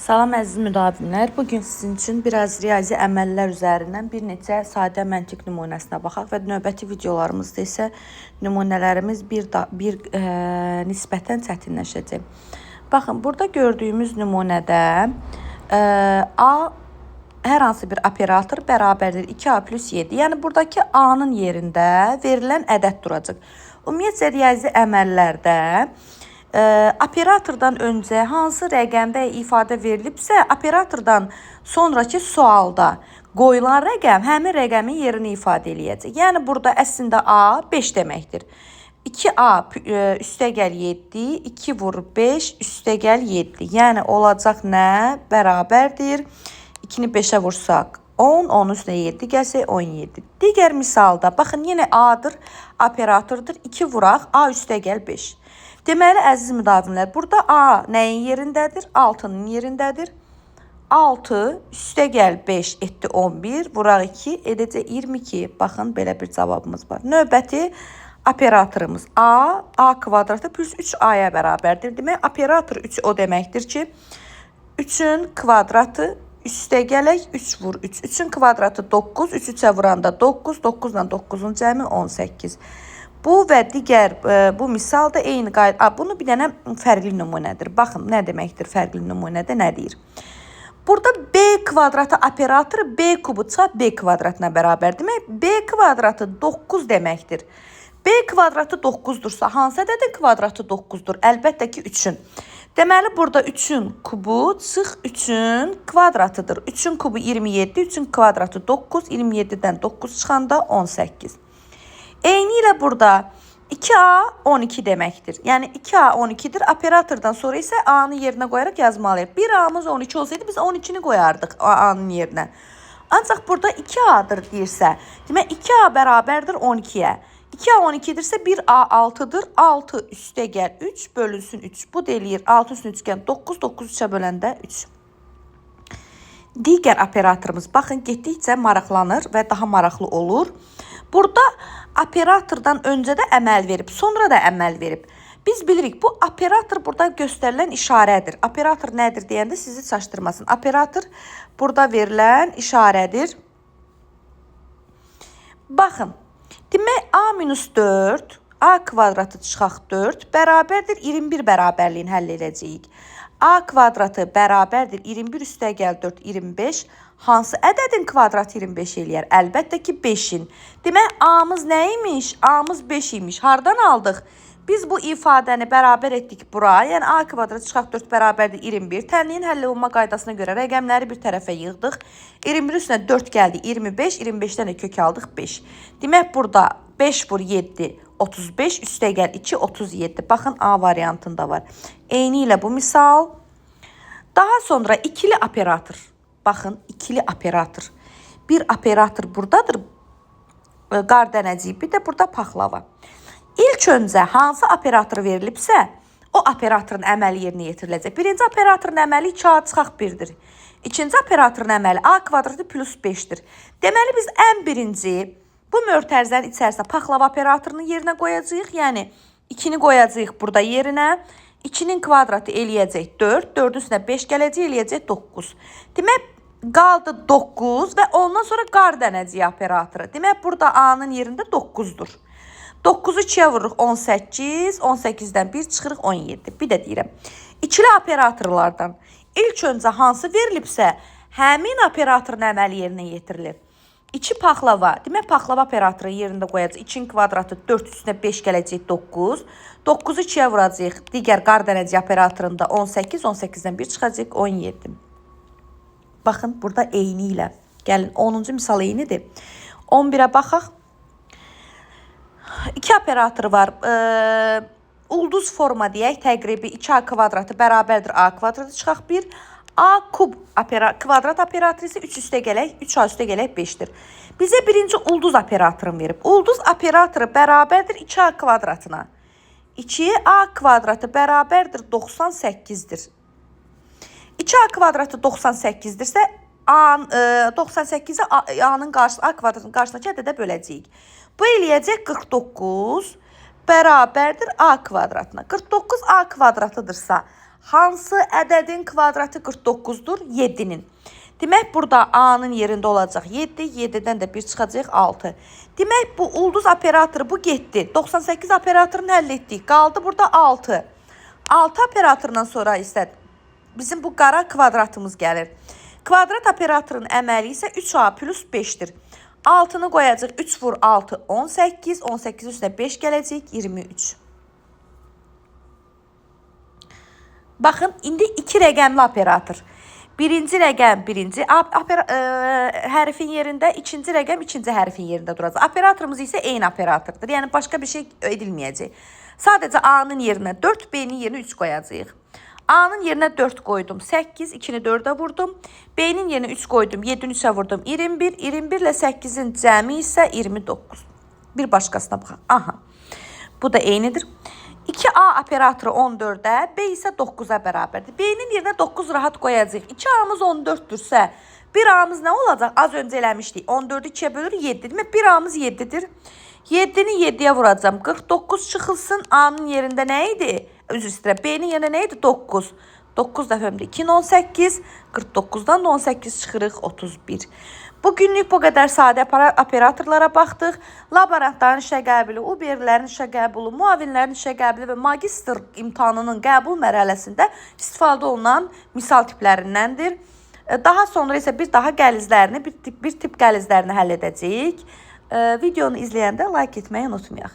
Salam əziz müdavimlər. Bugün sizin üçün biraz riyazi əməllər üzərindən bir neçə sadə məntiq nümunəsinə baxaq və növbəti videolarımızda isə nümunələrimiz nisbətən çətinləşəcək. Baxın, burada gördüyümüz nümunədə A hər hansı bir operator bərabərdir 2A plus 7. Yəni buradakı A-nın yerində verilən ədəd duracaq. Ümumiyyətlə riyazi əməllərdə operatordan öncə hansı rəqəm və ifadə verilibsə, operatordan sonraki sualda qoyulan rəqəm həmin rəqəmin yerini ifadə eləyəcək. Yəni burada əslində A 5 deməkdir. 2A üstəgəl 7, 2 vur 5 üstəgəl 7. Yəni olacaq nə? Bərabərdir. 2-ni 5-ə vursaq 10, 10 üstünə 7 gəlsə 17. Digər misalda, baxın, yenə A-dır, operatordur. 2 vuraq, A üstəgəl 5. Deməli, əziz müdavimlər, burada A nəyin yerindədir? 6-nın yerindədir. 6 üstəgəl 5 etdi 11, vuraq 2, edəcək 22. Baxın, belə bir cavabımız var. Növbəti operatorumuz A kvadratı plus 3A-ya bərabərdir. Demək, operator 3 o deməkdir ki, 3-ün kvadratı üstəgələk 3 vur 3. 3-ün kvadratı 9, 3 3-ə vuranda 9, 9 ilə 9-un cəmi 18. Bu və digər bu misalda eyni qayda. Bunu bir dənə fərqli nümunədir. Baxın, nə deməkdir fərqli nümunədə, nə deyir? Burada B kvadratı operatoru B kubu çarpı B kvadratına bərabər. Demək, B kvadratı 9 deməkdir. B kvadratı 9-dursa, hansı ədədin kvadratı 9-dur? Əlbəttə ki, 3-ün. Deməli, burada 3-ün kubu çıx 3-ün kvadratıdır. 3-ün kubu 27, 3-ün kvadratı 9, 27-dən 9 çıxanda 18. Eyni ilə burada 2A 12 deməkdir. Yəni 2A 12-dir. Operatordan sonra isə A-nı yerinə qoyaraq yazmalıyıq. 1A-mız 12 olsaydı biz 12-ni qoyardıq A-nın yerinə. Ancaq burada 2A-dır deyirsə, demək 2A bərabərdir 12-yə. 2A 12-dirsə 1A 6-dır. 6 üstəgəl 3 bölünsün 3. Bu deyir 6 üstün üçgən 9, 9 3-ə böləndə 3. Digər operatorumuz, baxın, getdikcə maraqlanır və daha maraqlı olur. Burada operatordan öncə də əməl verib, sonra da əməl verib. Biz bilirik, bu operator burada göstərilən işarədir. Operator nədir deyəndə sizi çaşdırmasın. Operator burada verilən işarədir. Baxın, demək A minus 4, A kvadratı çıxaq 4 bərabərdir 21 bərabərliyin həll edəcəyik. A kvadratı bərabərdir 21 üstəgəl 4, 25. Hansı ədədin kvadratı 25 eləyər? Əlbəttə ki, 5-in. Demək, A-mız nə imiş? A-mız 5 imiş. Hardan aldıq? Biz bu ifadəni bərabər etdik bura. Yəni, A kvadratı çıxaq 4 bərabərdir 21. Tənliyin həll olunma qaydasına görə rəqəmləri bir tərəfə yığdıq. 21 üstünə 4 gəldi 25. 25-dən də kök aldıq 5. Demək, burada 5 vur 7, 35 üstəgəl 2, 37. Baxın, A variantında var. Eyni ilə bu misal. Daha sonra ikili operator. Baxın, ikili operator. Bir operator buradadır, qar dənəciyi, bir də burada paxlava. İlk öncə hansı operator verilibsə, o operatorun əməli yerinə yetiriləcək. Birinci operatorun əməli 2A çıxaq 1-dir. İkinci operatorun əməli A kvadratı plus 5-dir. Deməli, biz ən birinci bu mötərizənin içərisində paxlava operatorunu yerinə qoyacağıq. Yəni, 2-ni qoyacağıq burada yerinə. 2-nin kvadratı eləyəcək 4, 4-ün üstünə 5 gələcək, eləyəcək 9. Demək, qaldı 9 və ondan sonra qar dənəciyi operatoru. Demək, burada A-nın yerində 9-dur. 9-u 2-yə vururuq 18, 18-dən 1 çıxırıq 17. Bir də deyirəm, ikili operatorlardan ilk öncə hansı verilibsə, həmin operatorun əməli yerinə yetirilir. 2 paxlava, demək, paxlava operatoru yerində qoyacaq. 2-nin kvadratı 4 üstünə 5 gələcək 9. 9-u 2-yə vuracaq. Digər qar dənəciyi operatorunda 18, 18-dən 1 çıxacaq 17. Baxın, burada eyni ilə. Gəlin, 10-cu misal eynidir. 11-ə baxaq. 2 operatoru var. Ulduz forma deyək, təqribi 2A kvadratı bərabərdir A kvadratı çıxaq 1. A kub kvadrat operatoru isə 3 üstəgələk, 3A üstəgələk 5-dir. Bizə birinci ulduz operatorunu verib. Ulduz operatoru bərabərdir 2A kvadratına. 2A kvadratı bərabərdir 98-dir. 2A kvadratı 98-dirsə, 98-i A-nın qarşısına, A kvadratının qarşısındakı ədədə böləcəyik. Bu eləyəcək 49 bərabərdir A kvadratına. 49 A kvadratıdırsa, Hansı ədədin kvadratı 49-dur? 7-nin. Demək, burada A-nın yerində olacaq 7, 7-dən də 1 çıxacaq 6. Demək, bu ulduz operatoru bu getdi. 98 operatorunu həll etdik. Qaldı burada 6. 6 operatorundan sonra isə bizim bu qara kvadratımız gəlir. Kvadrat operatorunun əməli isə 3A plus 5-dir. 6-nı qoyacaq, 3 vur 6, 18. 18 üstünə 5 gələcək, 23. Baxın, indi 2 rəqəmli operator. Birinci rəqəm birinci hərfin yerində, ikinci rəqəm ikinci hərfin yerində duracaq. Operatorumuz isə eyni operatordur. Yəni, başqa bir şey edilməyəcək. Sadəcə A-nın yerinə 4, B-nin yerinə 3 qoyacaq. A-nın yerinə 4 qoydum, 8, 2-ni 4-ə vurdum. B-nin yerinə 3 qoydum, 7-ni 3-ə vurdum, 21. 21 ilə 8-in cəmi isə 29. Bir başqasına baxaq. Aha, bu da eynidir. 2A operatoru 14-ə, B isə 9-a bərabərdir. B-nin yerinə 9 rahat qoyacaq. 2A-mız 14-dürsə, 1A-mız nə olacaq? Az öncə eləmişdik. 14-ü 2-yə bölür 7. Demək, 1A-mız 7-dir. 7-ni 7-yə vuracam. 49 çıxılsın. A-nın yerində nə idi? Üzr istəyirəm. B-nin yerində nə idi? 9. 9 dəfəmdə 2, 18. 49-dan 18 çıxırıq 31. Bugünlük bu qədər sadə operatorlara baxdıq. Laborantların işə qəbulu, Uberlərin işə qəbulu, müavinlərin işə qəbulu və magistr imtahanının qəbul mərhələsində istifadə olunan misal tiplərindəndir. Daha sonra isə bir tip qəlizlərini həll edəcəyik. Videonu izləyəndə like etməyi unutmayaq.